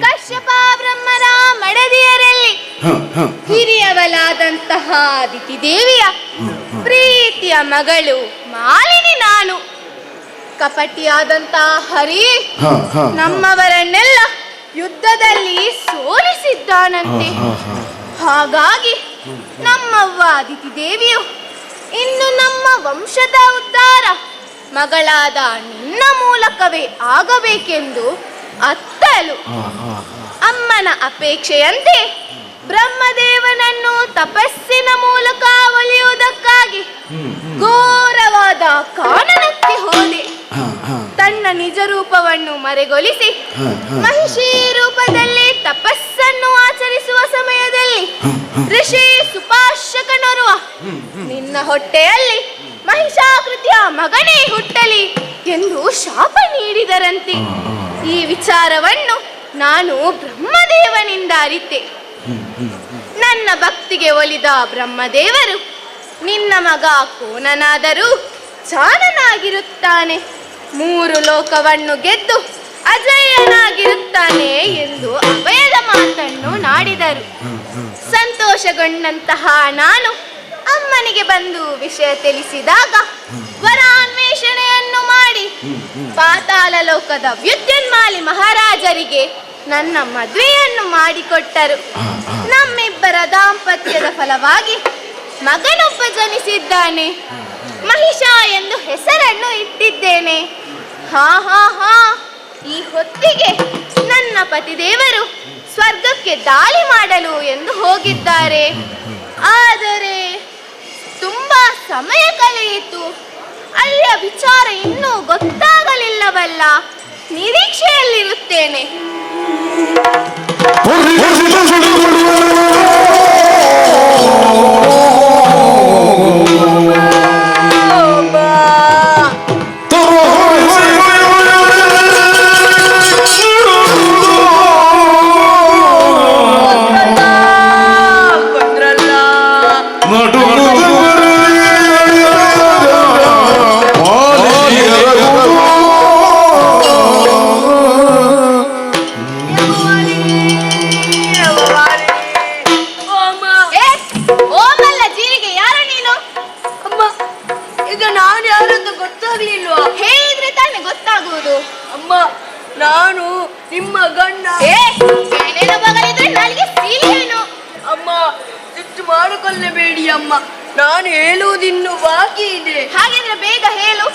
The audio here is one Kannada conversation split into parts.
ಕಶ್ಯಪ ಬ್ರಹ್ಮನ ಮಡದಿಯರಲ್ಲಿ ಹಿರಿಯವಲಾದಂತಹ ಅದಿತಿ ದೇವಿಯ ಪ್ರೀತಿಯ ಮಗಳು ಮಾಲಿನಿ ನಾನು. ಕಪಟಿಯಾದಂತಹ ಹರಿ ನಮ್ಮವರನ್ನೆಲ್ಲ ಯುದ್ಧದಲ್ಲಿ ಸೋಲಿಸಿದ್ದಾನಂತೆ. ಹಾಗಾಗಿ ನಮ್ಮವ್ವ ಅದಿತಿ ದೇವಿಯು ಇನ್ನು ನಮ್ಮ ವಂಶದ ಉದ್ಧಾರ ಮಗಳಾದ ನಿನ್ನ ಮೂಲಕವೇ ಆಗಬೇಕೆಂದು ಅತ್ತಲು ಅಮ್ಮನ ಅಪೇಕ್ಷೆಯಂತೆ ಬ್ರಹ್ಮದೇವನನ್ನು ತಪಸ್ಸಿನ ಮೂಲಕ ಒಲಿಯುವುದಕ್ಕಾಗಿ ಘೋರವಾದ ಕಾನನಕ್ಕೆ ಹೋದೆ. ತನ್ನ ನಿಜ ರೂಪವನ್ನು ಮರೆಗೊಳಿಸಿ ಮಹಿಷಿ ರೂಪದಲ್ಲಿ ತಪಸ್ಸನ್ನು ಆಚರಿಸುವ ಸಮಯದಲ್ಲಿ ಋಷಿ ಸುಪಾಶಕನೋರ್ವ ನಿನ್ನ ಹೊಟ್ಟೆಯಲ್ಲಿ ಮಹಿಷಾಕೃತಿಯ ಮಗನೇ ಹುಟ್ಟಲಿ ಎಂದು ಶಾಪ ನೀಡಿದರಂತೆ. ಈ ವಿಚಾರವನ್ನು ನಾನು ಬ್ರಹ್ಮದೇವನಿಂದ ಅರಿತೆ. ನನ್ನ ಭಕ್ತಿಗೆ ಒಲಿದ ಬ್ರಹ್ಮದೇವರು ನಿನ್ನ ಮಗ ಕೋನನಾದರೂ ಚಾನನಾಗಿರುತ್ತಾನೆ, 3 ಲೋಕವನ್ನು ಗೆದ್ದು ಅಜಯ್ಯನಾಗಿರುತ್ತಾನೆ ಎಂದು ಅಭಯದ ಮಾತನ್ನು ನಾಡಿದರು. ಸಂತೋಷಗೊಂಡಂತಹ ನಾನು ಅಮ್ಮನಿಗೆ ಬಂದು ವಿಷಯ ತಿಳಿಸಿದಾಗ ವರಾನ್ವೇಷಣೆಯನ್ನು ಮಾಡಿ ಪಾತಾಳ ಲೋಕದ ವಿದ್ಯುನ್ಮಾಲಿ ಮಹಾರಾಜರಿಗೆ ನನ್ನ ಮದುವೆಯನ್ನು ಮಾಡಿಕೊಟ್ಟರು. ನಮ್ಮಿಬ್ಬರ ದಾಂಪತ್ಯದ ಫಲವಾಗಿ ಮಗನೊಬ್ಬ ಜನಿಸಿದ್ದಾನೆ. ಮಹಿಷ ಎಂದು ಹೆಸರನ್ನು ಇಟ್ಟಿದ್ದೇನೆ. ಹಾ ಈ ಹೊತ್ತಿಗೆ ನನ್ನ ನನ್ನ ಪತಿದೇವರು ಸ್ವರ್ಗಕ್ಕೆ ದಾಳಿ ಮಾಡಲು ಎಂದು ಹೋಗಿದ್ದಾರೆ. ಆದರೆ ತುಂಬಾ ಸಮಯ ಕಳೆಯಿತು, ಅಲ್ಲಿಯ ವಿಚಾರ ಇನ್ನೂ ಗೊತ್ತಾಗಲಿಲ್ಲವಲ್ಲ. ನಿರೀಕ್ಷೆಯಲ್ಲಿರುತ್ತೇನೆ. ನಾನು ನಿಮ್ಮ ಗಂಡ. ಅಮ್ಮ, ಸಿಟ್ಟು ಮಾಡಿಕೊಳ್ಳಬೇಡಿ ಅಮ್ಮ, ನಾನು ಹೇಳುವುದಿನ್ನು ಬಾಕಿ ಇದೆ. ಹಾಗಿದ್ರೆ ಬೇಗ ಹೇಳು.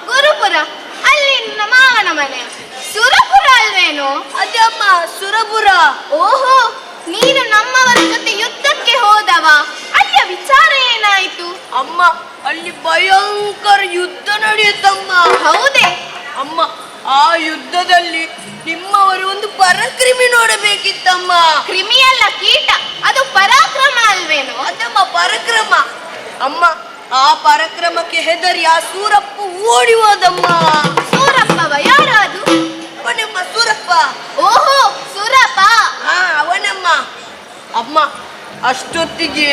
ಗುರುಪುರ ಅಲ್ಲಿ ನನ್ನ ಮಾವನ ಮನೆ. ಸುರಪುರ ಅಲ್ವೇನು? ಅದೇ ಅಮ್ಮ, ಸುರಪುರ. ಓಹೋ, ನೀನು ನಮ್ಮವರ ಜೊತೆ ಯುದ್ಧಕ್ಕೆ ಹೋದವ. ಅಲ್ಲಿಯ ವಿಚಾರ ಏನಾಯ್ತು? ಅಮ್ಮ, ಅಲ್ಲಿ ಭಯಂಕರ ಯುದ್ಧ ನಡೆಯುತ್ತಮ್ಮ. ಹೌದೇ? ಅಮ್ಮ, ಆ ಯುದ್ಧದಲ್ಲಿ ನಿಮ್ಮವರು ಒಂದು ಪರಾಕ್ರಮಿ ನೋಡಬೇಕಿತ್ತಮ್ಮ. ಕ್ರಿಮಿಯಲ್ಲ, ಕೀಟ. ಅದು ಪರಾಕ್ರಮ ಅಲ್ವೇನು? ಅದಮ್ಮ ಪರಾಕ್ರಮ. ಅಮ್ಮ, ಆ ಪರಾಕ್ರಮಕ್ಕೆ ಹೆದರಿ ಆ ಸೂರಪ್ಪ ಓಡಿ ಹೋದಮ್ಮ. ಸೂರಪ್ಪವ? ಯಾರು ಅದು? ಅವನಮ್ಮ ಸೂರಪ್ಪ. ಓಹೋ, ಸೂರಪ್ಪ. ಅವನಮ್ಮ. ಅಮ್ಮ, ಅಷ್ಟೊತ್ತಿಗೆ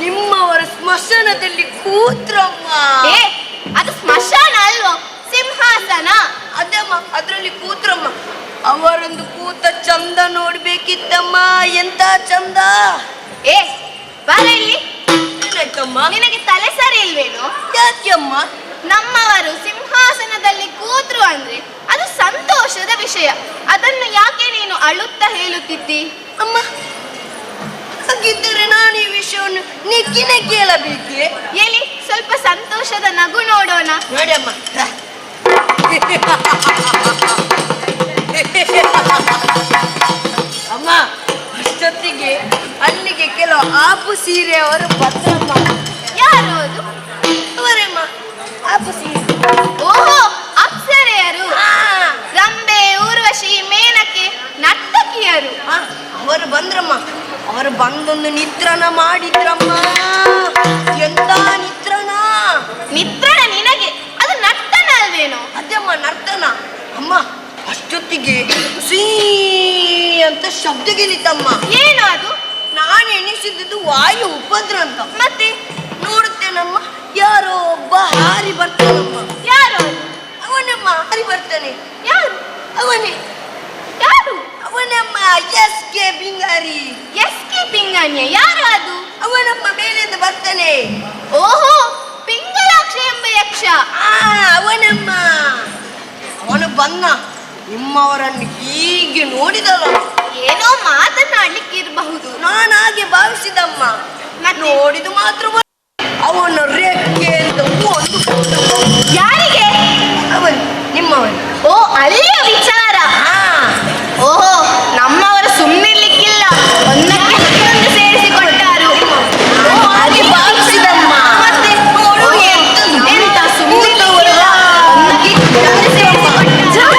ನಿಮ್ಮವರ ಸ್ಮಶಾನದಲ್ಲಿ ಕೂತ್ರಮ್ಮ. ಅದು ಸ್ಮಶಾನ ಅಲ್ವೋ, ಸಿಂಹಾಸನ. ಅದಮ್ಮ, ಅದರಲ್ಲಿ ಕೂತ್ರಮ್ಮ. ಅವರೊಂದು ಕೂತ ಚಂದ ನೋಡ್ಬೇಕಿತ್ತಮ್ಮ. ಎಂತ ಚಂದ! ಬಾರ ಇಲ್ಲಿ. ಏನಾಯ್ತಮ್ಮ? ನಿನಗೆ ತಲೆ ಸರಿ ಇಲ್ವೇನು? ಯಾಕೆ ಅಮ್ಮ? ನಮ್ಮವರು ಸಿಂಹಾಸನದಲ್ಲಿ ಕೂತ್ರು ಅಂದ್ರೆ ಅದು ಸಂತೋಷದ ವಿಷಯ. ಅದನ್ನು ಯಾಕೆ ನೀನು ಅಳುತ್ತಾ ಹೇಳುತ್ತಿದ್ದಿ? ಅಮ್ಮ, ಹಾಗಿದ್ದರೆ ನಾನು ಈ ವಿಷಯವನ್ನು ನೆಕ್ಕಿನೇ ಕೇಳಬೇಕೆ? ಎಲ್ಲಿ ಸ್ವಲ್ಪ ಸಂತೋಷದ ನಗು ನೋಡೋಣ. ನೋಡಿ ಅಮ್ಮ. ಅಮ್ಮ, ಅಷ್ಟೊತ್ತಿಗೆ ಅಲ್ಲಿಗೆ ಕೆಲವು ಆಪು ಸೀರೆ ಅವರು ಭದ್ರಮ್ಮ. ಯಾರು ಅದು? ಅವರಮ್ಮ, ಆಪು ಸೀರೆ. ಓಹೋ, ಅಪ್ಸರೆಯರು. ರಂಬೆ, ಊರ್ವಶಿ, ಮೇನಕೆ, ನರ್ತಕಿಯರು. ಅವರು ಬಂದ್ರಮ್ಮ. ಅವರು ಬಂದೊಂದು ನಿತ್ರಣ ಮಾಡಿದ್ರಮ್ಮ. ಎಂತ ನಿತ್ರಣ! ನಿತ್ರಣ ನಿನಗೆ? ಅದು ನರ್ತನ ಅಲ್ವೇನೋ? ಅದಮ್ಮ ನರ್ತನ. ಅಮ್ಮ, ಅಷ್ಟೊತ್ತಿಗೆ ಸೀ ಅಂತ ಶಬ್ದ ಗೆಲಿತಮ್ಮ. ಏನು ಅದು? ನಾನು ಎಣಿಸಿದ್ದು ವಾಯು ಉಪದ್ರ ಅಂತ. ಮತ್ತೆ ನೋಡುತ್ತೇನಮ್ಮ, ಯಾರೋ ಒಬ್ಬ ಹಾರಿ ಬರ್ತಾನಮ್ಮ. ಯಾರು? ಅವನಮ್ಮ, ಹಾರಿ ಬರ್ತಾನೆ. ಯಾರು? ಅವನೇ. ಯಾರು? ಅವನಮ್ಮ, S K Bingari. S K ಪಿಂಗಾಣಿಯ? ಯಾರು ಅದು? ಅವನಮ್ಮ, ಮೇಲಿಂದ ಬರ್ತಾನೆ. ಓಹೋ, ಪಿಂಗಲಾಕ್ಷ ಎಂಬ ಯಕ್ಷ. ಅವನಮ್ಮ. ಅವನು ಬಂದ ನಿಮ್ಮವರನ್ನು ಹೀಗೆ ನೋಡಿದಲ್ಲ, ಏನೋ ಮಾತನಾಡ್ಲಿಕ್ಕಿರಬಹುದು. ನಾನು ಹಾಗೆ ಭಾವಿಸಿದಮ್ಮ. ನೋಡಿದು ಮಾತ್ರ ಅವನ ರೆಕ್ಕೆ ಅಂತ ಒಂದು. ಯಾರಿಗೆ? ಅವನು ನಿಮ್ಮವನು. ಓ, ಅಲ್ಲಿಯ ವಿಚಾರ. ಓಹೋ, ನಮ್ಮವರು ಸುಮ್ಮನಿರ್ಲಿಕ್ಕಿಲ್ಲ, ಒಂದಕ್ಕೆ ಹತ್ತೊಂದು ಸೇರಿಸಿಕೊಟ್ಟಾರು. ಓ, ಹಾಗೆ ಭಾವಿಸಿದಮ್ಮ. ಮತ್ತೆ ಎಂತ ಸುಮ್ಮನಿರ್ಲಿಕ್ಕಿಲ್ಲ, ಒಂದಕ್ಕೆ ಹತ್ತೊಂದು ಸೇರಿಸಿಕೊಟ್ಟಾರು.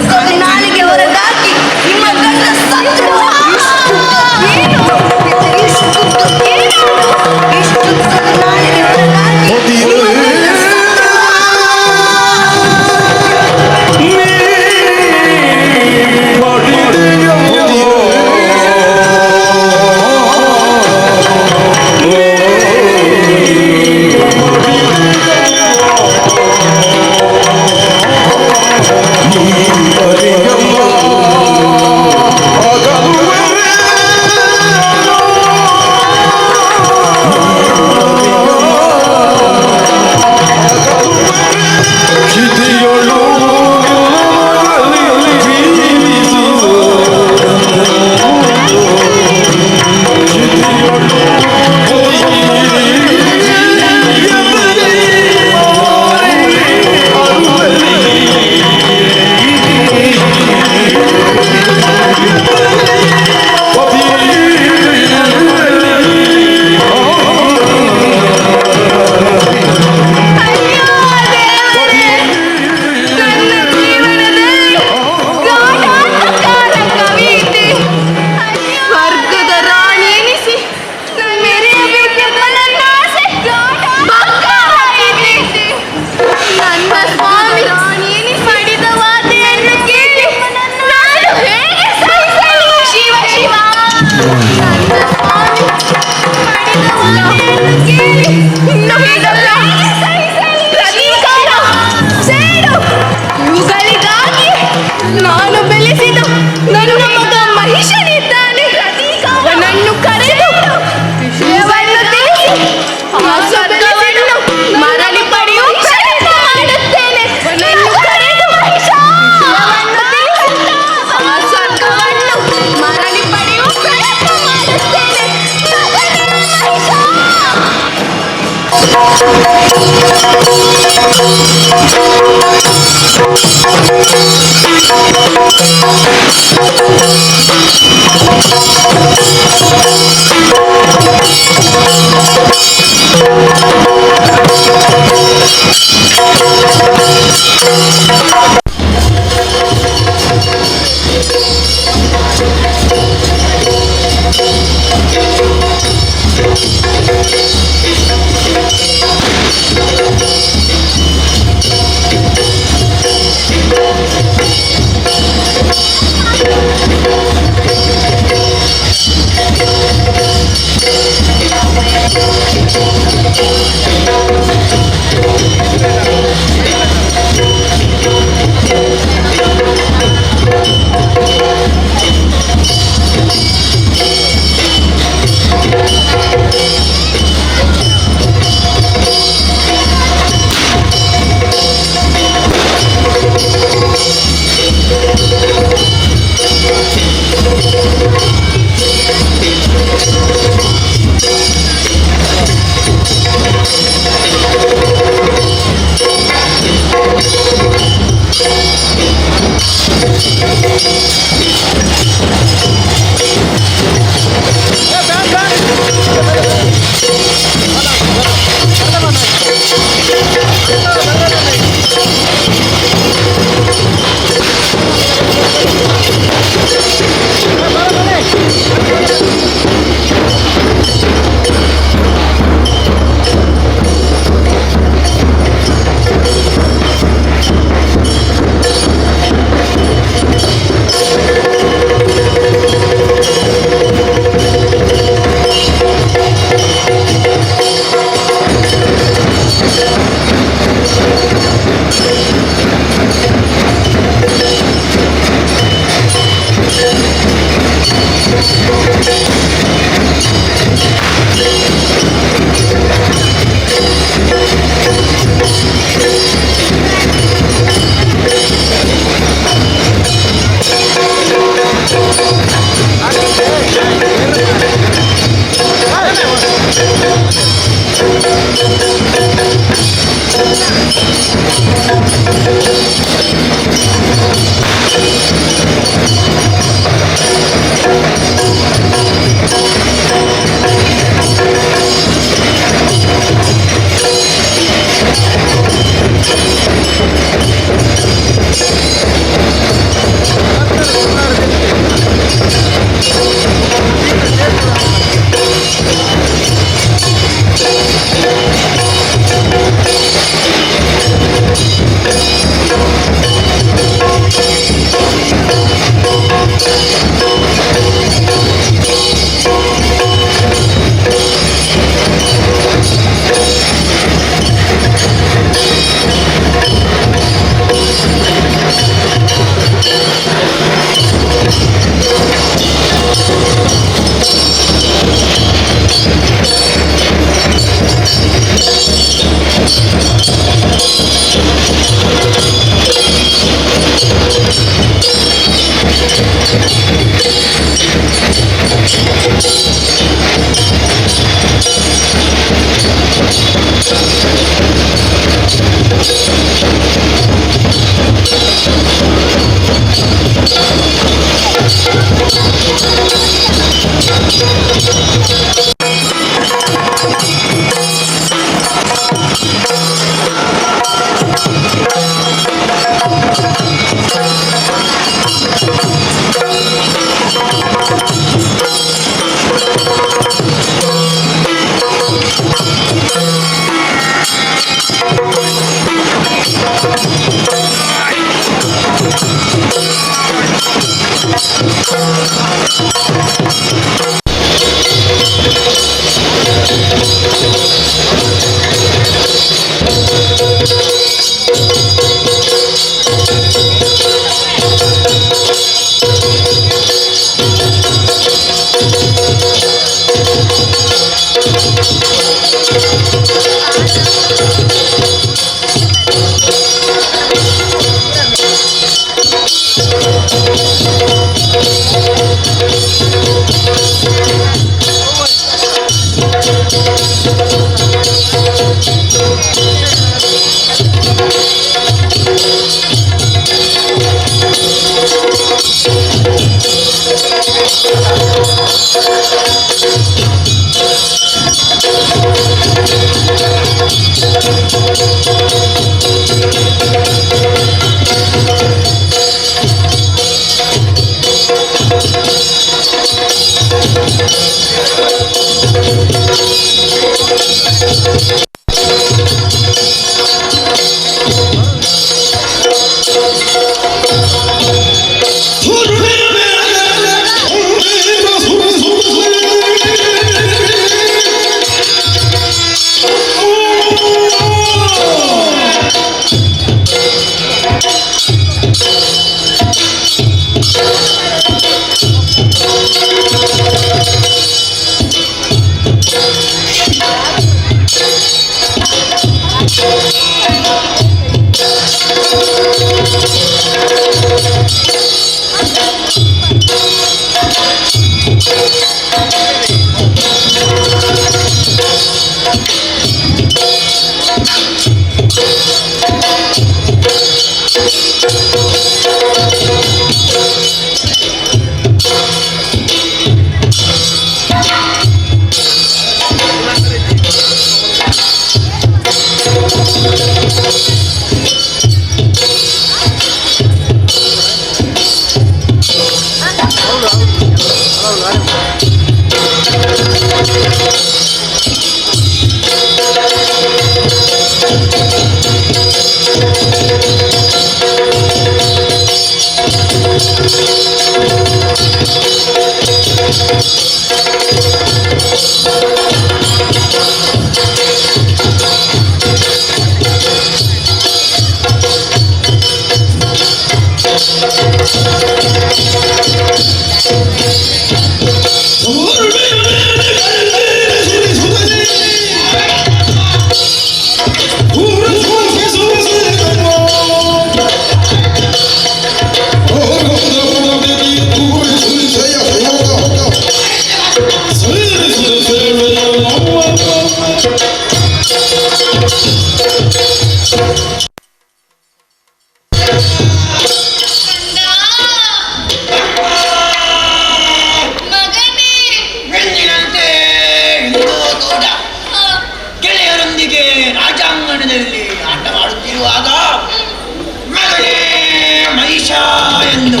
ಎಂದು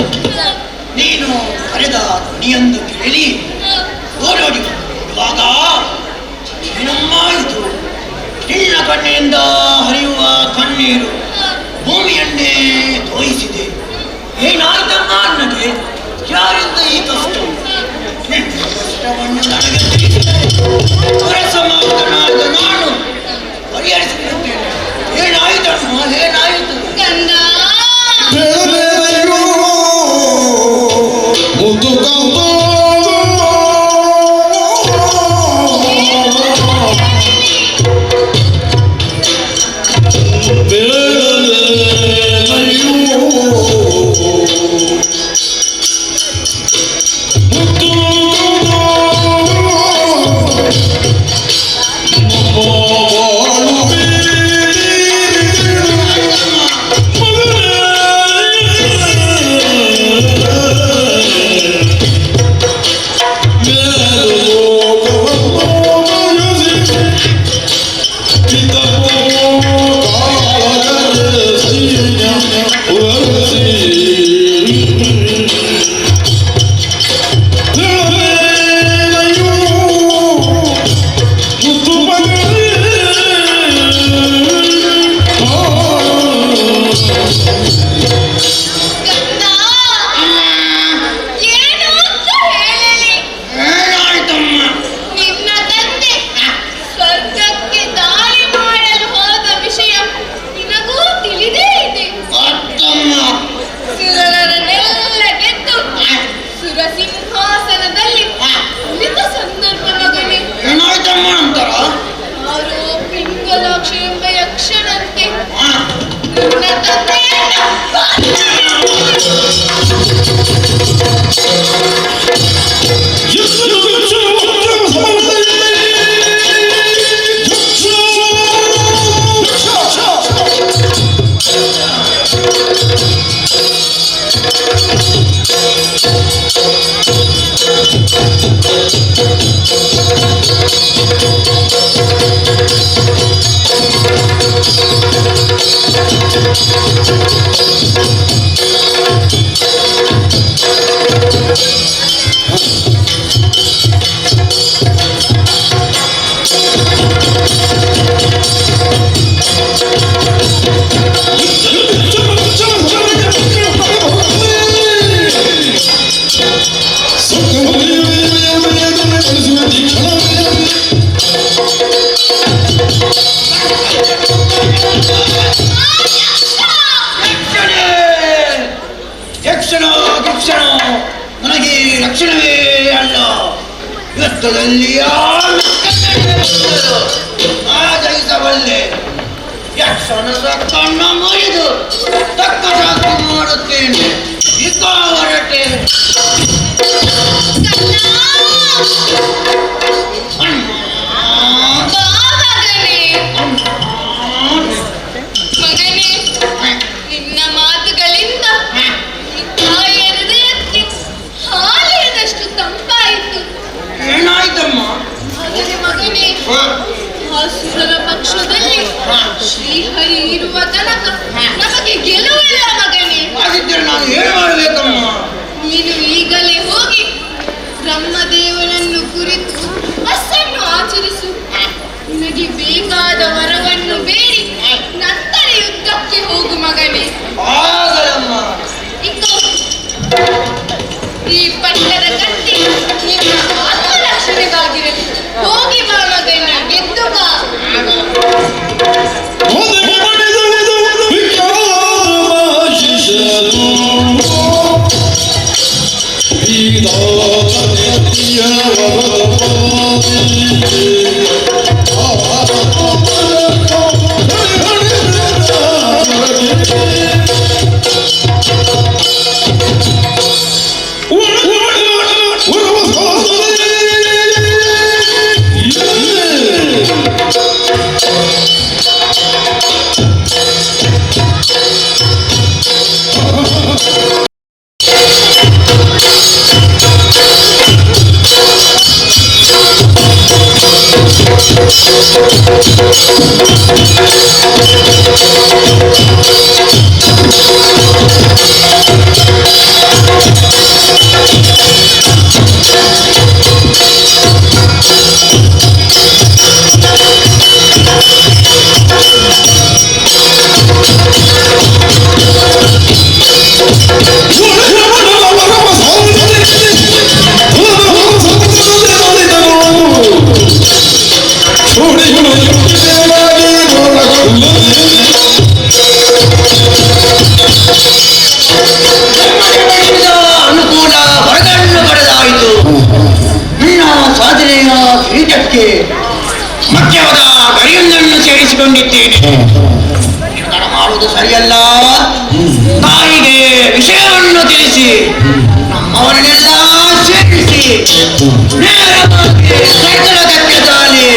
ನೀನು ಕರೆದ ಧ್ವನಿಯೊಂದು ಕೇಳಿ ಓಡೋಡಿ ಇವಾಗ ಏನಮ್ಮ ಇದು? ನಿನ್ನ ಕಣ್ಣಿನಿಂದ ಹರಿಯುವ ಕಣ್ಣೀರು ಭೂಮಿಯನ್ನೇ ತೋಯಿಸಿದೆ. ಏನಾಯ್ತಮ್ಮ ಅನ್ನದೆ ಯಾರಿಂದ ಈ ಕಷ್ಟ? ನಿನ್ನ ಕಷ್ಟವನ್ನು ನನಗೆ ತಿಳಿಸಿದೆ. ಸಮಾಧಾನದ ನಾನು ಪರಿಹರಿಸಿದ್ದೇನೆ. ಏನಾಯ್ತಮ್ಮ, ಏನಾಯಿತು? ನನಗೆ ರಕ್ಷಣವೇ ಅಲ್ಲ. ಯುದ್ಧದಲ್ಲಿ ಜಯಿಸಬಲ್ಲೆ. ಯಕ್ಷಣದ ಕಣ್ಣ ಮುರಿದು ತಕ್ಕ ಶಾಸ್ತಿ ಮಾಡುತ್ತೇನೆ. ಈಗ ಹೊರಟೆ ನಿನ್ನ ಮಾತುಗಳಿಂದ ಹಾಲೆಯದಷ್ಟು ತಂಪಾಯಿತು. ಏನಾಯ್ತಮ್ಮ? ಮಗನೇ, ಅಸುರರ ಪಕ್ಷದಲ್ಲಿ ಶ್ರೀಹರಿ ಇರುವ ತನಕ ನಮಗೆ ಗೆಲುವಿಲ್ಲ ಮಗನೇ. ಹಾಗಿದ್ದರೆ ನಾನು ಏನು ಮಾಡಬೇಕಮ್ಮ? ನೀನು ಈಗಲೇ ಹೋಗಿ ಬ್ರಹ್ಮದೇವನನ್ನು ಕುರಿತು ಅಸ್ಸನ್ನು ಆಚರಿಸು. ನಿನಗೆ ಬೇಕಾದ ವರವನ್ನು ಬೇಡಿ ನಂತರ ಯುದ್ಧಕ್ಕೆ ಹೋಗು ಮಗನೇ. ಆಗಲಮ್ಮ. ಈ ಪಟ್ಟದ ಕತ್ತಿ ನಿಮ್ಮ ಆತ್ಮರಕ್ಷಣೆಗಾಗಿರಲಿ. ಹೋಗಿ ಬಾ ಮಗನೇ, ಗೆದ್ದು ಬಾ. ಮದ್ಯದ ಗರಿಯೊಂದನ್ನು ಸೇರಿಸಿಕೊಂಡಿದ್ದೇನೆ. ಶುಕರ ಮಾಡುವುದು ಸರಿಯಲ್ಲ. ತಾಯಿಗೆ ವಿಷಯವನ್ನು ತಿಳಿಸಿ ನಮ್ಮವರನ್ನೆಲ್ಲ ಸೇರಿಸಿ ನೇರವಾಗಿ ಸ್ವರ್ಗಲೋಕಕ್ಕೆ ಸಾಲಿ.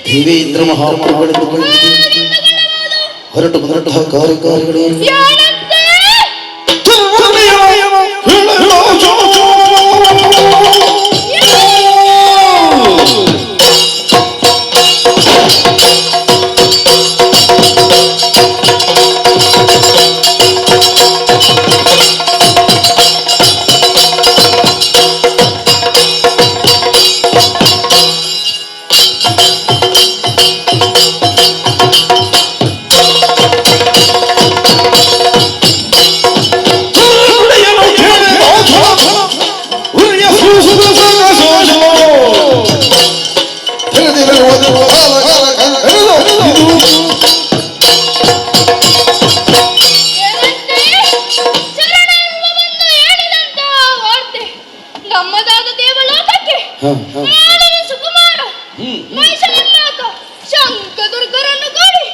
ದೇವೇಂದ್ರ ಮಹಾಪ್ರಭುಗಳೆಂದು ಹೊರಟು ಹೊರಟ ಕಾರ್ಯಕಾರಿಗಳು ನಮ್ಮದಾದ ದೇವಲೋಕಕ್ಕೆ ಸುಕುಮಾರ ಮೈಸೂರಿನಾಥ ಶಂಕದುರ್ಗರನ್ನು ಕೂಡಿ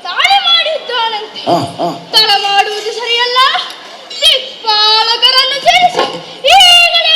ತಾಳಿ ಮಾಡಿದ್ದಾನಂತೆ. ತಡ ಮಾಡುವುದು ಸರಿಯಲ್ಲ. ದಿಕ್ಪಾಲಕರನ್ನು ಸೇರಿಸಿ ಈಗಲೇ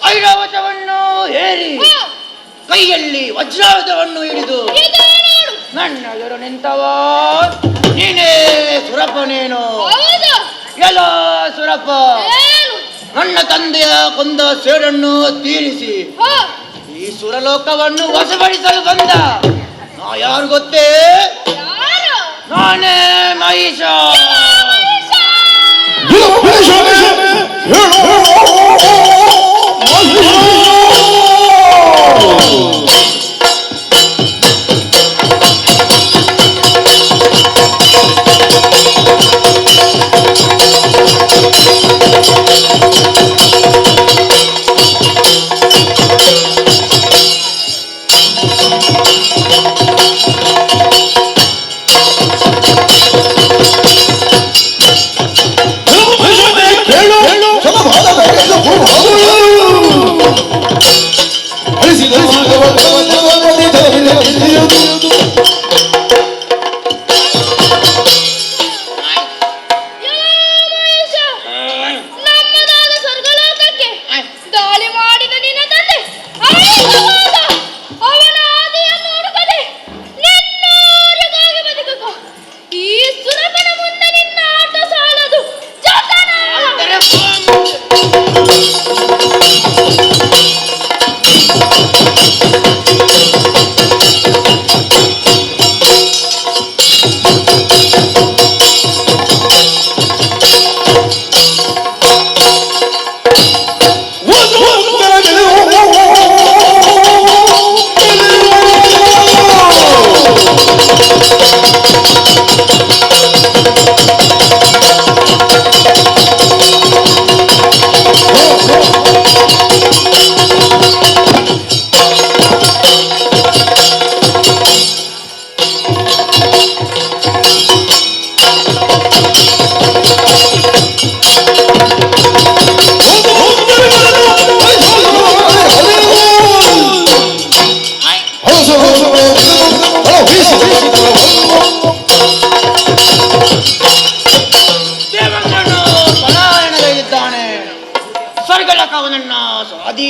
ಐರಾವತವನ್ನು ಹೇರಿ ಕೈಯಲ್ಲಿ ವಜ್ರಾಯುಧವನ್ನು ಹಿಡಿದು ನನ್ನ ಎದುರು ನಿಂತವ ನೀನೇ ಸುರಪನೇನು? ಎಲ್ಲ ಸುರಪ ನನ್ನ ತಂದೆಯ ಕೊಂದ ಸೇಡನ್ನು ತೀರಿಸಿ ಈ ಸುರಲೋಕವನ್ನು ವಶಪಡಿಸಲು ಬಂದ ನಾ ಯಾರು ಗೊತ್ತೇ? ನಾನೇ ಮಹಿಷ.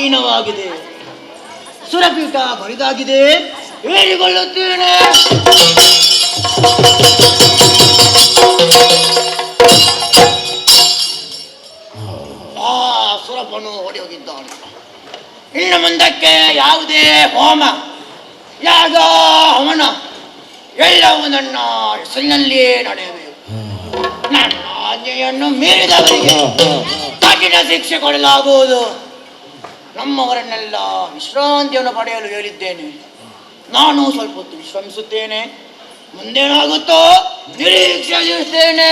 ಸ್ವಾಧೀನವಾಗಿದೆ. ಸುರಪೀಠ ಬರಿದಾಗಿದೆ, ಹೇಳಿಕೊಳ್ಳುತ್ತೇನೆ. ಸುರಪನು ಓಡಿ ಹೋಗಿದ್ದಾನೆ. ಇನ್ನು ಮುಂದಕ್ಕೆ ಯಾವುದೇ ಹೋಮ, ಯಾಗ, ಹವನ ಎಲ್ಲವೂ ನನ್ನ ಹೆಸರಿನಲ್ಲಿಯೇ ನಡೆಯಬೇಕು. ನನ್ನ ಆಜ್ಞೆಯನ್ನು ಮೀರಿದವರಿಗೆ ಕಠಿಣ ಶಿಕ್ಷೆ ಕೊಡಲಾಗುವುದು. ನಮ್ಮವರನ್ನೆಲ್ಲ ವಿಶ್ರಾಂತಿಯನ್ನು ಪಡೆಯಲು ಹೇಳಿದ್ದೇನೆ. ನಾನು ಸ್ವಲ್ಪ ಹೊತ್ತು ವಿಶ್ರಮಿಸುತ್ತೇನೆ. ಮುಂದೇನಾಗುತ್ತೋ ನಿರೀಕ್ಷಿಸುತ್ತೇನೆ.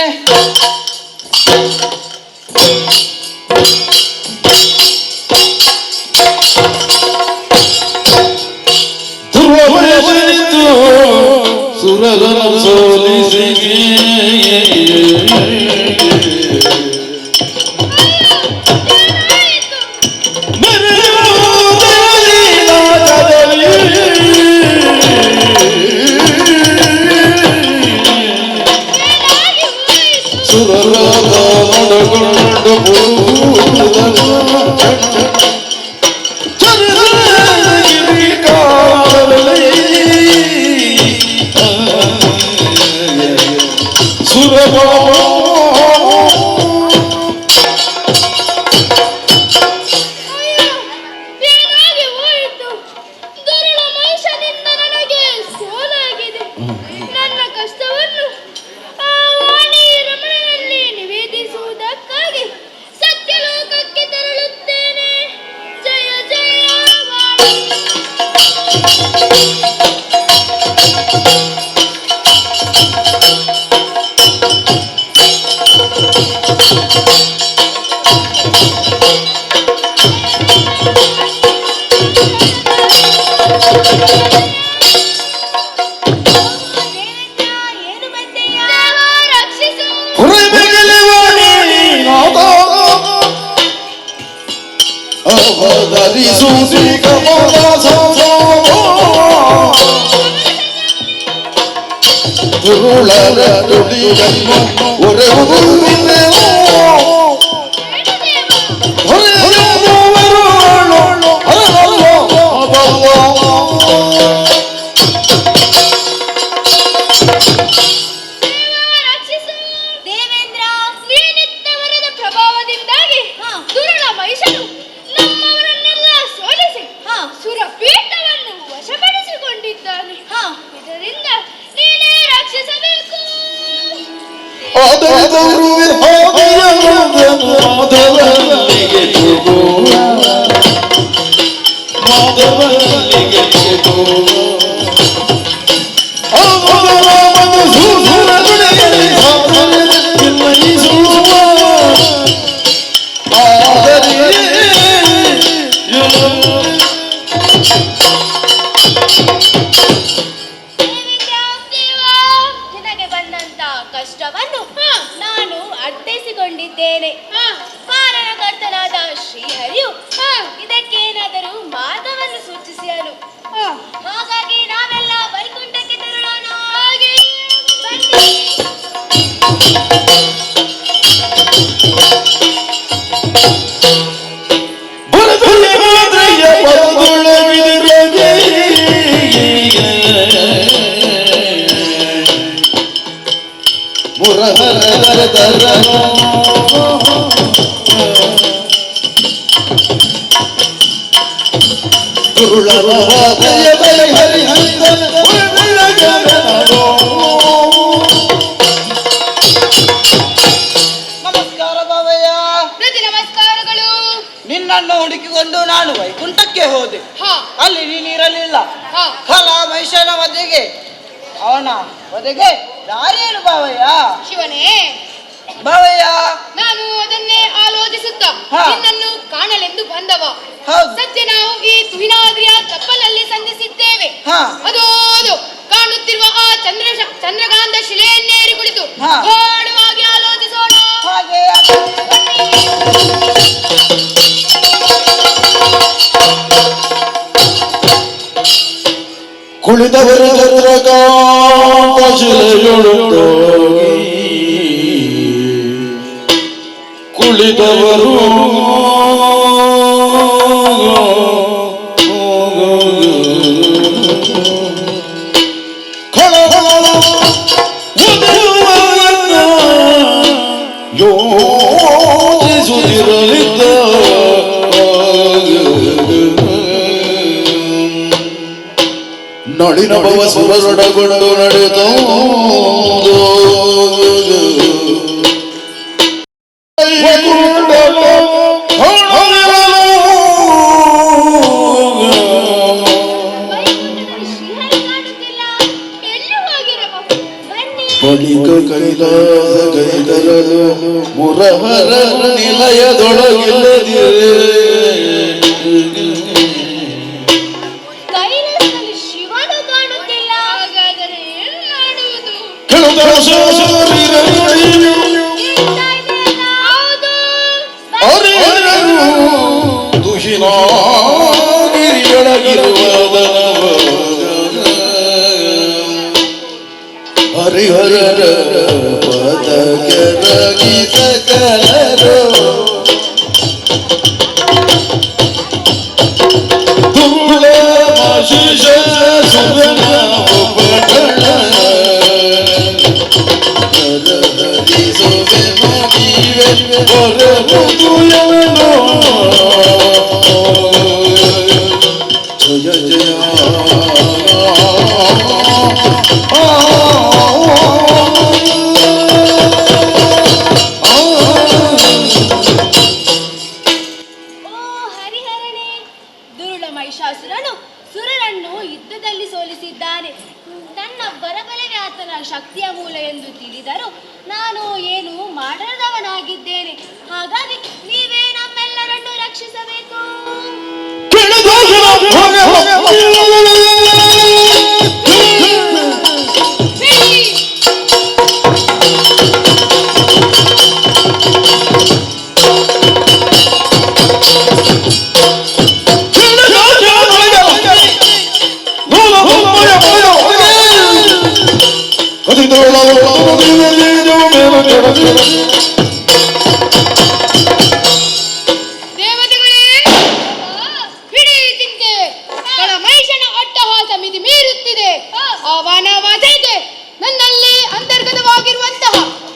ಸುರರನ ಸೋಲಿಸಿ ಕಷ್ಟವನ್ನು ನಾನು ಅರ್ಥೈಸಿಕೊಂಡಿದ್ದೇನೆ. ಕಾರಣಕರ್ತನಾದ ಶ್ರೀಹರಿಯು ಇದಕ್ಕೇನಾದರೂ ಮಾರ್ಗವನ್ನು ಸೂಚಿಸಿಯನು. ಹಾಗಾಗಿ ನಾವೆಲ್ಲ ವೈಕುಂಠಕ್ಕೆ ತೆರಳೋಣ. ಬನ್ನಿ. ನಮಸ್ಕಾರ ಬಾವಯ್ಯ. ಪ್ರತಿ ನಮಸ್ಕಾರಗಳು. ನಿನ್ನನ್ನು ಹುಡುಕಿಕೊಂಡು ನಾನು ವೈಕುಂಠಕ್ಕೆ ಹೋದೆ. ಅಲ್ಲಿ ನೀನಿರಲಿಲ್ಲ. ಕಲಾ ಮಹಿಷನ ವಧೆಗೆ ಅವನ ವಧೆಗೆ ದಾರಿಯೇನು ಬಾವಯ್ಯ? ಶಿವನೇ, ಬಾವಯ್ಯ, ನಾನು ಅದನ್ನೇ ಆಲೋಚಿಸುತ್ತಾ ನಿನ್ನನ್ನು ಕಾಣಲೆಂದು ಬಂದವ. ಸದ್ಯ ನಾವು ಈ ತುಹಿನಾದ್ರಿಯ ತಪ್ಪಲಲ್ಲಿ ಸಂಧಿಸಿದ್ದೇವೆ. ಅದೋ ಕಾಣುತ್ತಿರುವ ಆ ಚಂದ್ರಕಾಂತ ಶಿಲೆಯನ್ನೇರಿ ಕುಳಿತು ಗಾಢವಾಗಿ ಆಲೋಚಿಸೋಣ. ಕುಳಿತವರು ಕುಳಿತವರು ನಳಿನ ಭವ ಸುರರೊಡಗೊಂಡು ನಡೆದು ವೈಕುಂಠದಲ್ಲಿ ಶ್ರೀಹರಿ ಕಾಣುತ್ತಿಲ್ಲ. ಎಲ್ಲಿ ಹೋಗಿರಬಹುದು? ಬನ್ನಿ. ಬಳಿಕ ಕೈಲಾಸ ಕೈಗರಲು ಮುರಹರ ನಿಲಯದೊಳಗಿಲ್ಲದಿರೇ ಕೈಲಾಸದಲ್ಲಿ ಶಿವನು ಕಾಣುತ್ತಿಲ್ಲ. ಹಾಗಾದರೆ ಏನು ಮಾಡುವುದು? ಕೇಳ್ತಾ ಇದೆಯಲ್ಲ? ಹೌದು. ಹರಿಹರ ಪದಕರಗಿ ಸಕಲರು ಧೂಳ ಆಶಿಷ ಸುರನ ಉಪಟಳ ಹರಿಸುವೆ ಮಗಿವೆ ಹೊರಗುದುಯನೋ ಜಯ ಜಯ ಮಹಿಷಾಸುರನು ಸುರರನ್ನು ಯುದ್ಧದಲ್ಲಿ ಸೋಲಿಸಿದ್ದಾನೆ. ನನ್ನ ಬರಬಲವೇ ಆತನ ಶಕ್ತಿಯ ಮೂಲ ಎಂದು ತಿಳಿದರೂ ನಾನು ಏನು ಮಾಡದವನಾಗಿದ್ದೇನೆ. ಹಾಗಾಗಿ ನೀವೇ ನಮ್ಮೆಲ್ಲರನ್ನು ರಕ್ಷಿಸಬೇಕು. ದೇವತೆಗಳೇ, ಬಿಡಿ ಚಿಂತೆ. ಮಹಿಷನ ಅಟ್ಟಹಾಸ ಮಿತಿ ಮೀರುತ್ತಿದೆ. ಅವನ ವಧೆಗೆ ನನ್ನಲ್ಲಿ ಅಂತರ್ಗತವಾಗಿರುವಂತಹ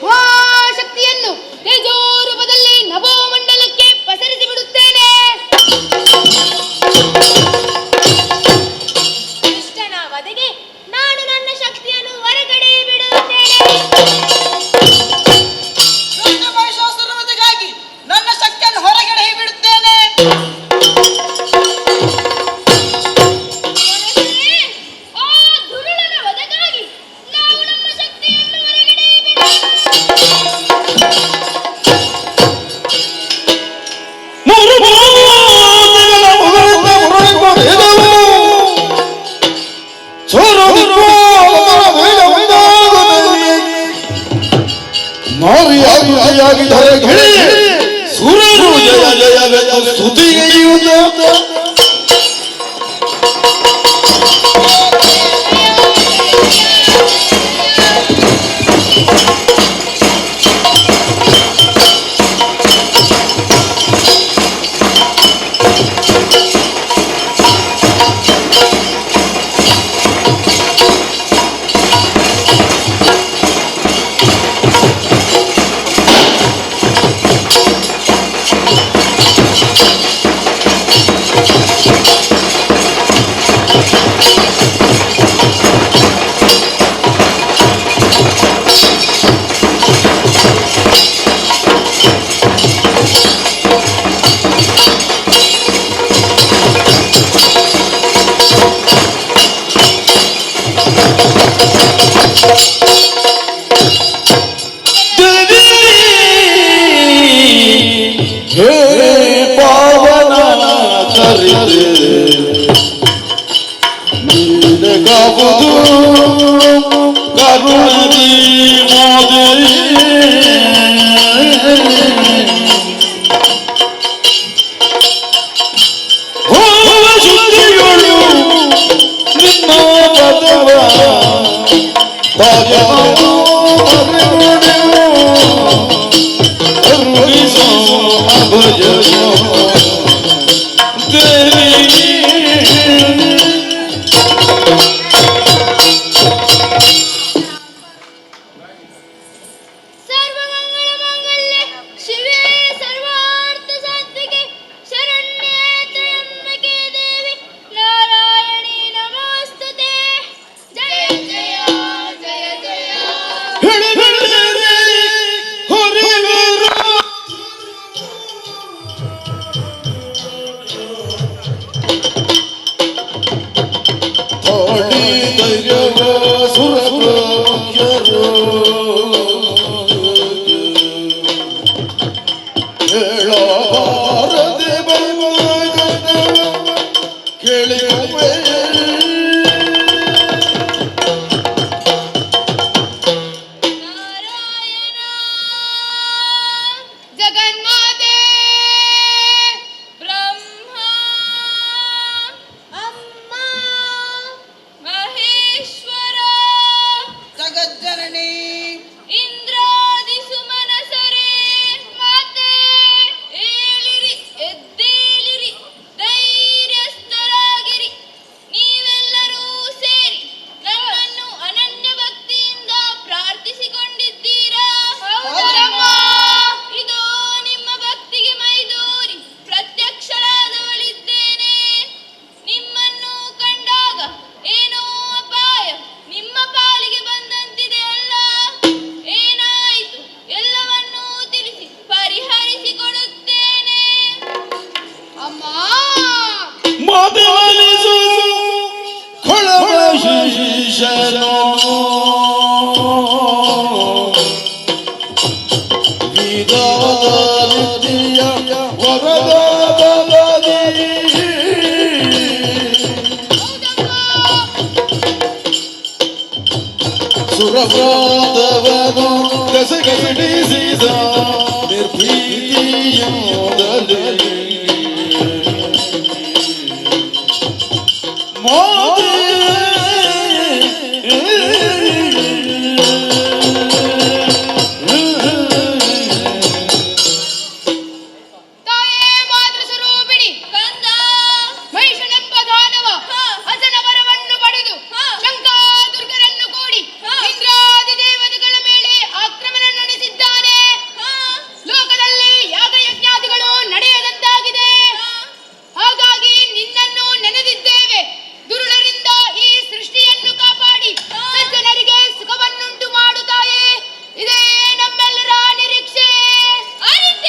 ಮಹಾಶಕ್ತಿಯನ್ನು ತೇಜೋರೂಪದಲ್ಲಿ ನಭೋಮಂಡಲಕ್ಕೆ ಪಸರಿಸಿ ಬಿಡುತ್ತೇನೆ. ದುಷ್ಟನ ವಧೆಗೆ ನಾನು ನನ್ನ ಶಕ್ತಿಯನ್ನು ಹೊರಗಡೆ ಬಿಡುತ್ತೇನೆ. ಮಹಿಷಾಸುರವಧೆಗಾಗಿ ನನ್ನ ಶಕ್ತಿಯನ್ನು ಹೊರಗಡೆ ಬಿಡುತ್ತೇನೆ. ಆ ದುರುಳನ ವಧೆಗಾಗಿ ನಾವು ನಮ್ಮ ಶಕ್ತಿಯನ್ನು ಹೊರಗಡೆ ಸುರರು ಜಯ ಜಯವೆಂದು ಸ್ತುತಿಗೆಯುವುದು ಹೇ ಪಾವನ ಚರಿತೆ ನೀನಗಾವುದು ಕರುಣದಿ ಮೋದಿ ಹೋವ ಶುದ್ಧಿಗಳು ನಿನ್ನ ಪದವ ಭಗವನು ಸರ್ವಮಂಗಳ ಮಂಗಲ್ಯೆ ಶಿವೆ ಸರ್ವಾರ್ಥ ಸಾತ್ವಿಕೆ ಶರಣ್ಯೇ ತ್ರ್ಯಂಬಕೆ ದೇವಿ ನಾರಾಯಣಿ ನಮೋಸ್ತುತೇ. ಸುರವಾದವನು ಗಸಗಸಡಿಸಿದ ನಿರ್ಭೀತಿಯೋದಲಿ ತಾಯೇ ಮಾತೃಸ್ವರೂಪಿಣಿ ಕಂದ ಮಹಿಷನೆಂಬ ದಾನವ ಅಜನ ವರವನ್ನು ಪಡೆದು ಶಂಕಾದುರ್ಗರನ್ನು ಕೂಡಿ ಇಂದ್ರಾದಿ ದೇವತೆಗಳ ಮೇಲೆ ಆಕ್ರಮಣ ನಡೆಸಿದ್ದಾನೆ. ಲೋಕದಲ್ಲಿ ಯಾಗಯಜ್ಞಾದಿಗಳು ನಡೆಯದಂತಾಗಿದೆ. ಹಾಗಾಗಿ ನಿನ್ನನ್ನು ನೆನೆದಿದ್ದೇವೆ. ದುರುಳರಿಂದ ಈ ಸೃಷ್ಟಿಯನ್ನು ಕಾಪಾಡಿ ಸಜ್ಜನರಿಗೆ ಸುಖವನ್ನುಂಟು ಮಾಡುತ್ತಾಯೇ. ಇದೇ ನಮ್ಮೆಲ್ಲರ ನಿರೀಕ್ಷೆ. ಆದಿತ್ಯ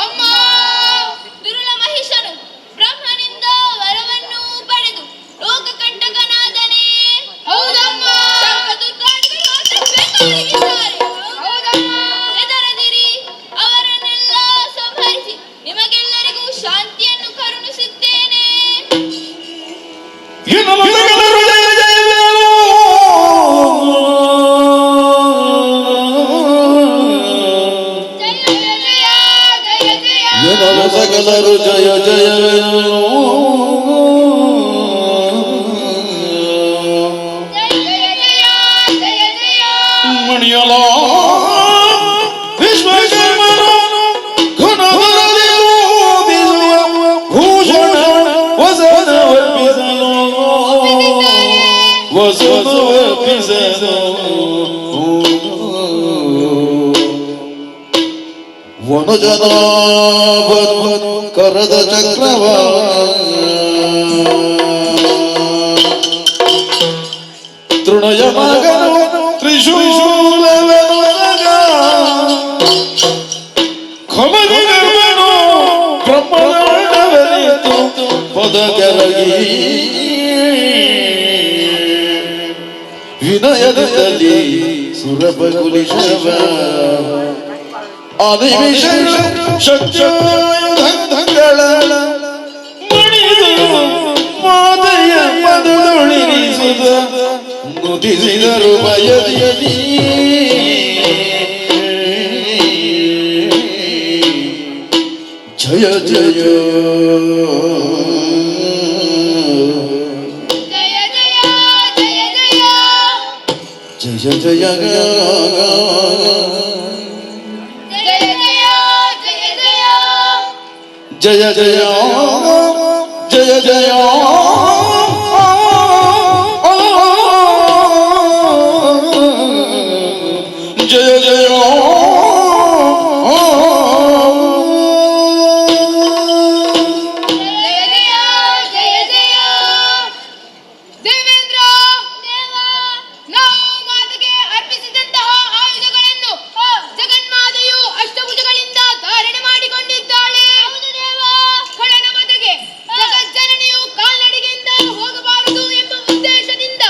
ಅಮ್ಮ, ದುರುಳ ಮಹಿಷನು ಬ್ರಹ್ಮನಿಂದ ವರವನ್ನು ಪಡೆದು ಲೋಕಕಂಟಕನಾದನೇ. ಹೌದಮ್ಮ. ಹೌದಮ್ಮ. ಹೆದರದಿರಿ, ಅವರನ್ನೆಲ್ಲ ಸಂಹರಿಸಿ ನಿಮಗೆಲ್ಲರಿಗೂ ಶಾಂತಿಯನ್ನು ಕರುಣಿಸುತ್ತೇನೆ. ಸಕಲರು ಜಯ ಜಯ ಮಣಿಯಲ ವಿಶ್ವಕರ್ಮನು ಭೂಷಣ ವಸನವರ್ಪಿಸಲು ವನಜನಾಭನು ಕರದ ಚಕ್ರವ ತೃಣಯ ಮಗನು ತ್ರಿಶೂಲವನಗ ಖಮರುಗವನು ಬ್ರಹ್ಮನಾಡವನಿತು ಪದಕಲಗಿ ವಿನಯದಲ್ಲಿ ಸುರಪಗುಲಿಶವ ಆದಿವಿಷ ಶಕ್ತಿಗಳ ಮಣಿದು ಮಾತೆಯ ಪದದೊಳಿರಿಸುದ ನುಡಿಸಿದರು ಬಯದಿಯದಿ ಜಯ ಜಯ ಜಯ ಜಯ ಜಯ ಜಯ ಜಯ ಜಯ ಜಯ ಜಯ ದೇವೇಂದ್ರ, ನಾವು ಮಾತೆಗೆ ಅರ್ಪಿಸಿದಂತಹ ಆಯುಧಗಳನ್ನು ಜಗನ್ಮಾತೆಯು ಅಷ್ಟಭುಜಗಳಿಂದ ಧಾರಣೆ ಮಾಡಿಕೊಂಡಿದ್ದಾಳೆ. ಖಳನ ಮತೆಗೆ ಜಗಜ್ಜನನಿಯು ಕಾಲ್ನಡಿಗೆಯಿಂದ ಹೋಗಬಾರದು ಎಂಬ ಉದ್ದೇಶದಿಂದ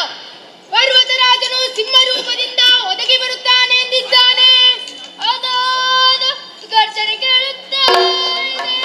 ಪರ್ವತರಾಜನು ಸಿಂಹರೂಪದಿಂದ ಒದಗಿ ಬರುತ್ತಾನೆ ಎಂದಿದ್ದಾನೆ. ಅದಾದ ಗರ್ಜನೆ ಕೇಳುತ್ತಾ ಇದೆ.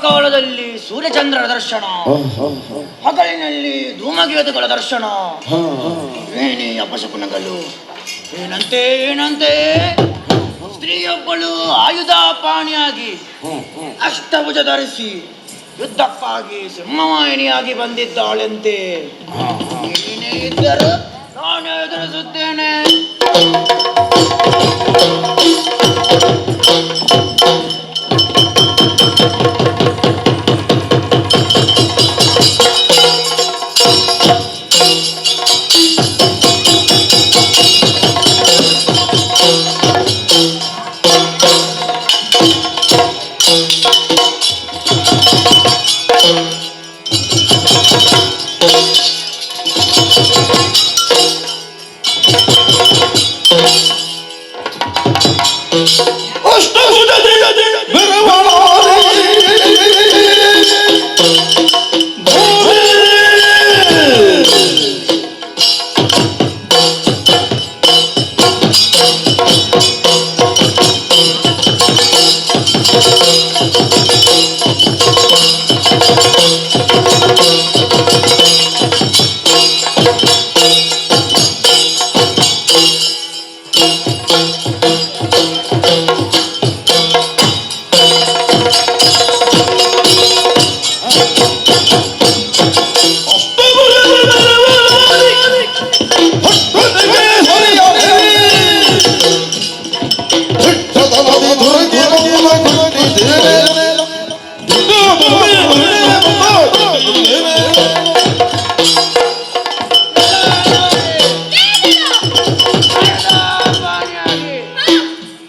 ಕಾಲದಲ್ಲಿ ಸೂರ್ಯಚಂದ್ರರ ದರ್ಶನ, ಹಗಲಿನಲ್ಲಿ ಧೂಮಕೇತುಗಳ ದರ್ಶನ. ಏನೇ ಅಪಶಕುನಗಳು, ಏನಂತೆ ಏನಂತೆ ಸ್ತ್ರೀಯೊಬ್ಬಳು ಆಯುಧ ಪಾಣಿಯಾಗಿ ಅಷ್ಟಭುಜ ಧರಿಸಿ ಯುದ್ಧಕ್ಕಾಗಿ ಸಿಂಹವಾಹಿನಿಯಾಗಿ ಬಂದಿದ್ದಾಳೆಂತೆ. ಏನೇ ಇದ್ದರೂ ನಾನು ಎದುರಿಸುತ್ತೇನೆ.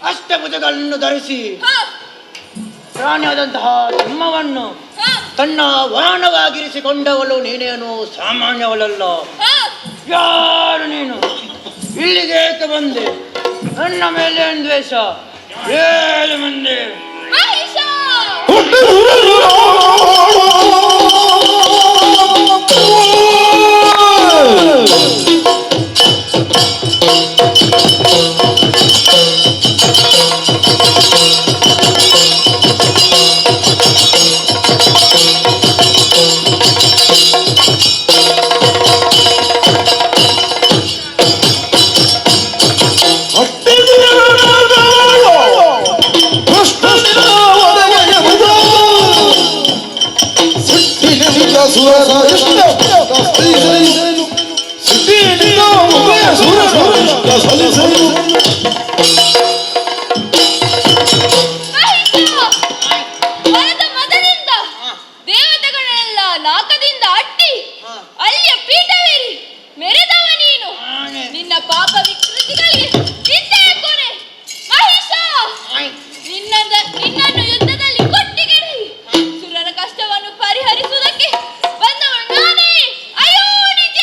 ಅಷ್ಟಭುಜಗಳನ್ನು ಧರಿಸಿ ಪ್ರಾಣಿಯಾದಂತಹ ಸಿಂಹವನ್ನು ತನ್ನ ವಾಹನವಾಗಿರಿಸಿಕೊಂಡವಳು ನೀನೇನು ಸಾಮಾನ್ಯವಳಲ್ಲ. ಯಾರು ನೀನು? ಇಲ್ಲಿಗೆ ಏಕೆ ಬಂದೆ? ನನ್ನ ಮೇಲೆ ದ್ವೇಷ? ಏಳು ಮಂದಿ ದೇವತೆಗಳೆಲ್ಲ ನಾಕದಿಂದ ಅಟ್ಟಿ ಅಲ್ಲಿಯ ಪೀಠವೇರಿ ಮೆರೆದವ ನೀನು. ನಿನ್ನ ಪಾಪ ವಿಕೃತಿಗಳಿಗೆ ನಿಂದೆಯ ಕೊನೆ. ಮಹಿಷ, ನಿನ್ನನ್ನು ಯುದ್ಧದಲ್ಲಿ ಕೊಟ್ಟಿಗೆಡಿ ಸುರರ ಕಷ್ಟವನ್ನು ಪರಿಹರಿಸುವುದಕ್ಕೆ ಬಂದವನು ನಾನೇ. ಅಯ್ಯೋ ನಿಜ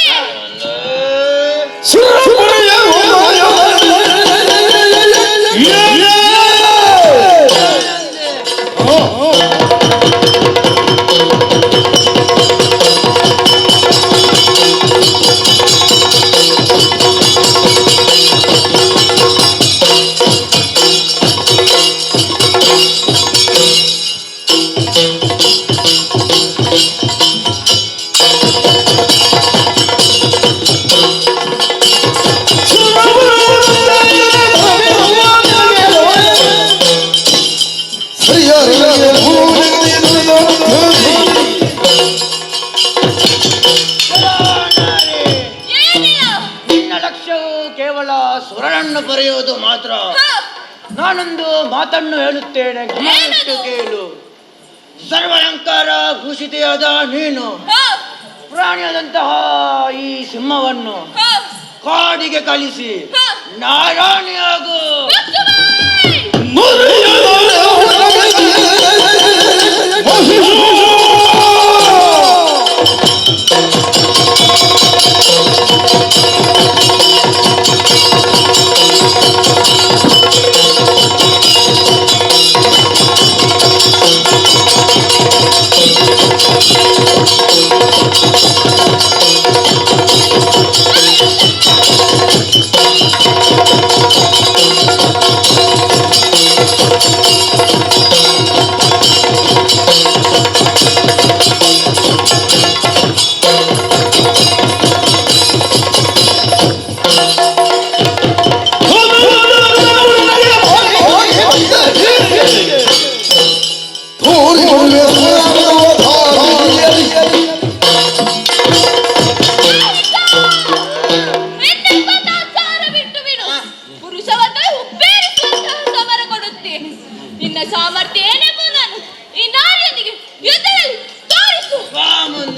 ಸುರನನ್ನು ಬರೆಯುವುದು ಮಾತ್ರ. ನಾನೊಂದು ಮಾತನ್ನು ಹೇಳುತ್ತೇನೆ, ಗಮನಿಟ್ಟು ಕೇಳು. ಸರ್ವಾಲಂಕಾರ ಭೂಷಿತೆಯಾದ ನೀನು ಪ್ರಾಣಿಯಾದಂತಹ ಈ ಸಿಂಹವನ್ನು ಕಾಡಿಗೆ ಕಳಿಸಿ ನಾರಾಯಣಿಯಾಗು.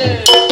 ಬರುತ್ತೇನೆ.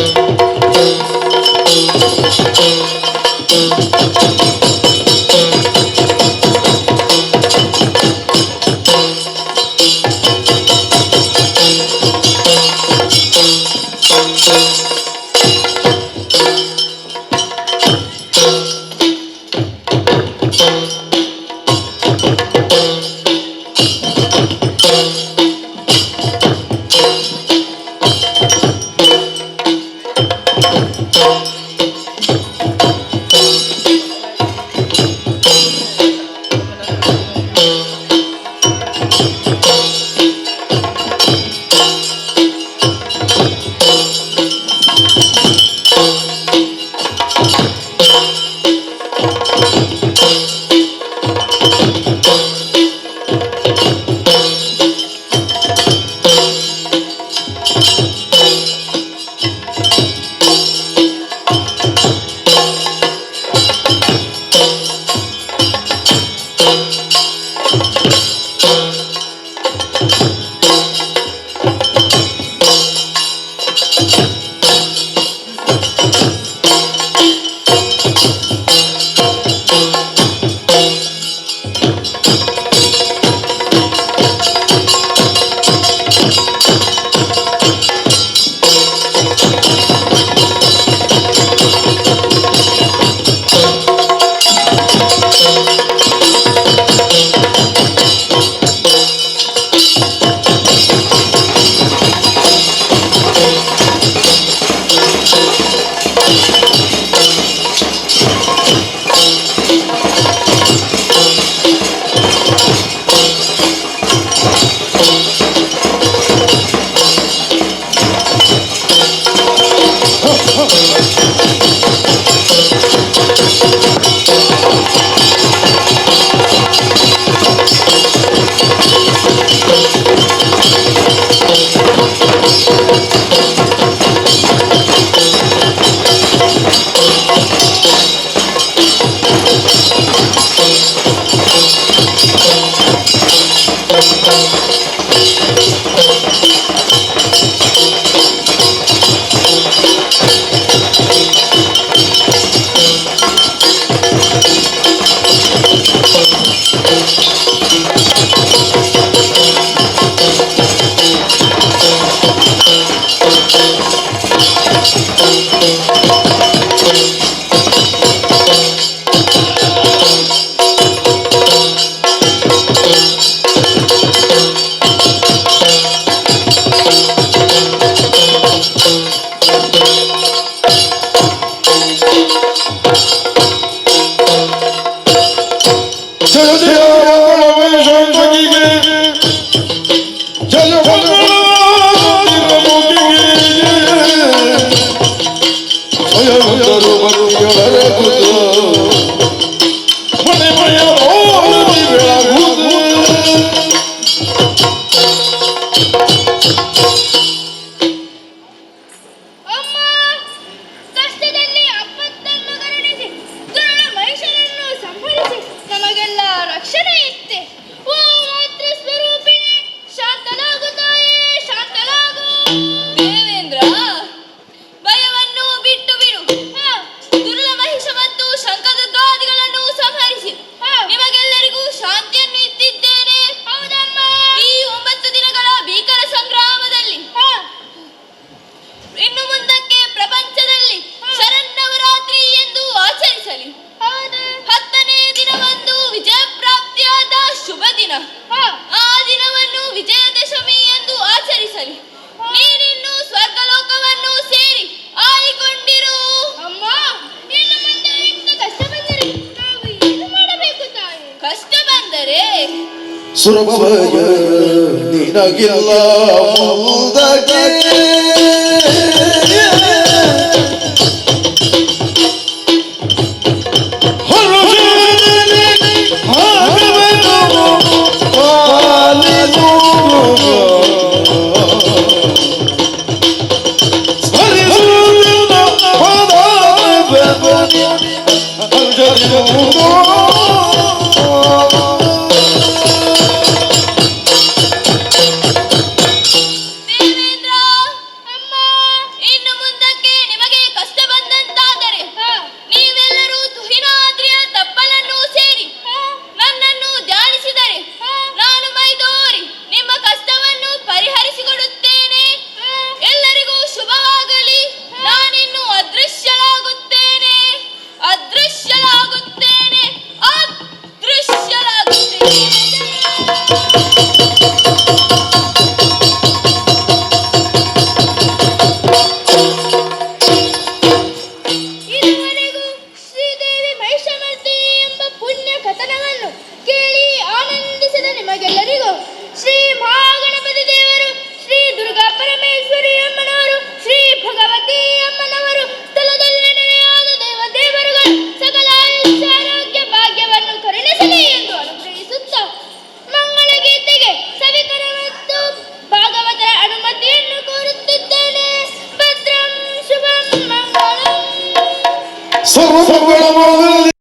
ಅಮ್ಮ, ಕಷ್ಟದಲ್ಲಿ ಆಪತ್ತನ್ನು ಕರುಣಿಸಿ ದುರುಳ ಮನುಷ್ಯರನ್ನು ಸಂಹರಿಸಿ ನಮಗೆಲ್ಲ ರಕ್ಷಣೆ ಇತ್ತೆ. ಓ ಮಾತೃ ಸ್ವರೂಪಿಣಿ, ಶಾಂತನಾಗು ತಾಯೇ, ಶಾಂತನಾಗು. ದೇವೇಂದ್ರ, ಭಯವನ್ನು ಬಿಟ್ಟು ಬಿಡು. ದುರುಳ ಮಹಿಷ ಮತ್ತು ಶಂಖದುರ್ಗಾದಿಗಳನ್ನು ಸಂಹರಿಸಿ ನಿಮಗೆಲ್ಲರಿಗೂ ಶಾಂತಿಯನ್ನು ಇತ್ತಿದ್ದೇನೆ. ಹೌದಮ್ಮ. ಈ 9 ದಿನಗಳ ಭೀಕರ ಸಂಗ್ರಾಮದಲ್ಲಿ ಇನ್ನು ಮುಂದಕ್ಕೆ ಪ್ರಪಂಚದಲ್ಲಿ ಶರನ್ನವರಾತ್ರಿ ಎಂದು ಆಚರಿಸಲಿ. 10ನೇ ದಿನವಂದು ವಿಜಯ ಪ್ರಾಪ್ತಿಯಾದ ಶುಭ ದಿನ. ಆ ದಿನವನ್ನು ವಿಜಯದಶಮಿ ಎಂದು ಆಚರಿಸಲಿ. ನೀನಿನ್ನು ಸ್ವರ್ಗಲೋಕವನ್ನು ಸೇರಿ ಆಯಿಕೊಂಡಿರು. ಅಮ್ಮ, ಇನ್ನು ಮುಂದೆ ಇಂಥ ಕಷ್ಟ ಬಂದರೆ ನಾವು ಏನು ಮಾಡಬೇಕು ತಾಯಿ? ಕಷ್ಟ ಬಂದರೆ ಸುರಭಯ ನಿನಗಿಲ್ಲ ಮುದಗೆ ದೇವೇಂದ್ರ, ಅಮ್ಮ, ಇನ್ನು ಸರ್ವಗಳ